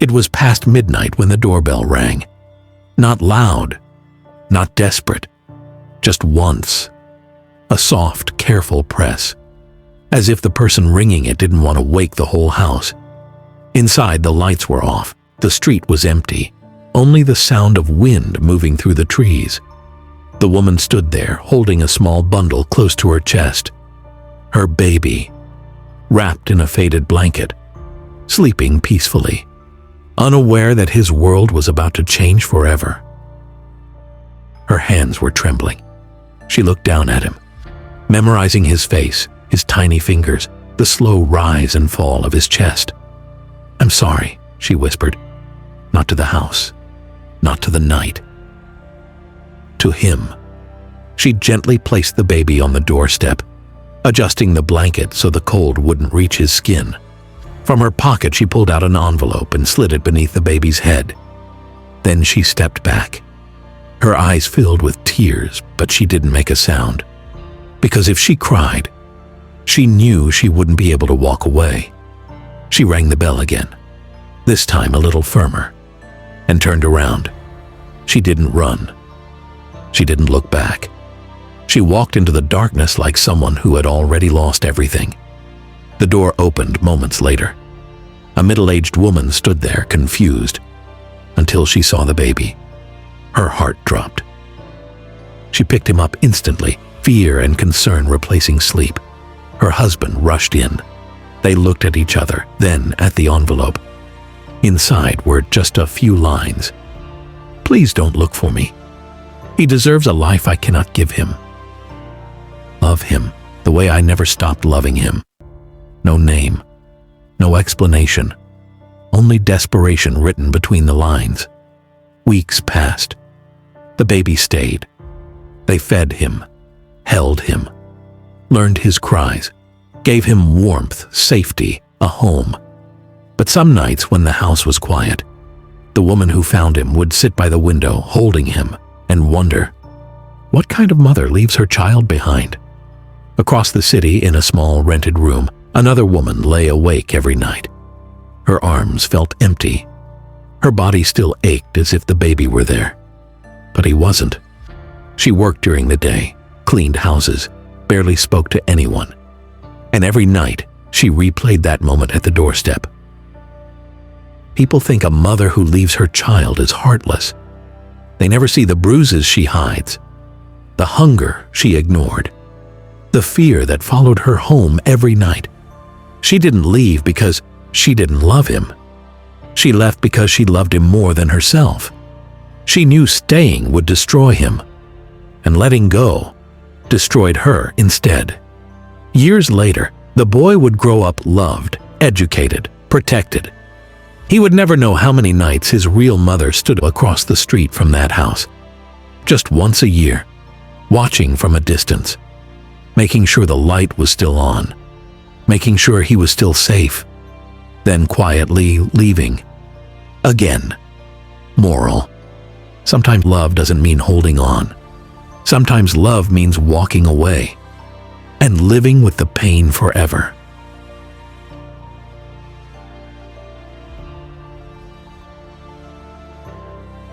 It was past midnight when the doorbell rang. Not loud, not desperate, just once. A soft, careful press, as if the person ringing it didn't want to wake the whole house. Inside, the lights were off. The street was empty, only the sound of wind moving through the trees. The woman stood there, holding a small bundle close to her chest. Her baby, wrapped in a faded blanket, sleeping peacefully, unaware that his world was about to change forever. Her hands were trembling. She looked down at him, memorizing his face, his tiny fingers, the slow rise and fall of his chest. "I'm sorry," she whispered. "Not to the house, not to the night. To him." She gently placed the baby on the doorstep, adjusting the blanket so the cold wouldn't reach his skin. From her pocket, she pulled out an envelope and slid it beneath the baby's head. Then she stepped back. Her eyes filled with tears, but she didn't make a sound. Because if she cried, she knew she wouldn't be able to walk away. She rang the bell again, this time a little firmer, and turned around. She didn't run. She didn't look back. She walked into the darkness like someone who had already lost everything. The door opened moments later. A middle-aged woman stood there, confused, until she saw the baby. Her heart dropped. She picked him up instantly, fear and concern replacing sleep. Her husband rushed in. They looked at each other, then at the envelope. Inside were just a few lines. "Please don't look for me. He deserves a life I cannot give him. Love him the way I never stopped loving him." No name, no explanation, only desperation written between the lines. Weeks passed. The baby stayed. They fed him, held him, learned his cries, gave him warmth, safety, a home. But some nights when the house was quiet, the woman who found him would sit by the window holding him and wonder, what kind of mother leaves her child behind? Across the city, in a small rented room, another woman lay awake every night. Her arms felt empty. Her body still ached as if the baby were there. But he wasn't. She worked during the day, cleaned houses, barely spoke to anyone. And every night, she replayed that moment at the doorstep. People think a mother who leaves her child is heartless. They never see the bruises she hides, the hunger she ignored, the fear that followed her home every night. She didn't leave because she didn't love him. She left because she loved him more than herself. She knew staying would destroy him, and letting go destroyed her instead. Years later, the boy would grow up loved, educated, protected. He would never know how many nights his real mother stood across the street from that house, just once a year, watching from a distance, making sure the light was still on, making sure he was still safe, then quietly leaving. Again. Moral: sometimes love doesn't mean holding on. Sometimes love means walking away and living with the pain forever.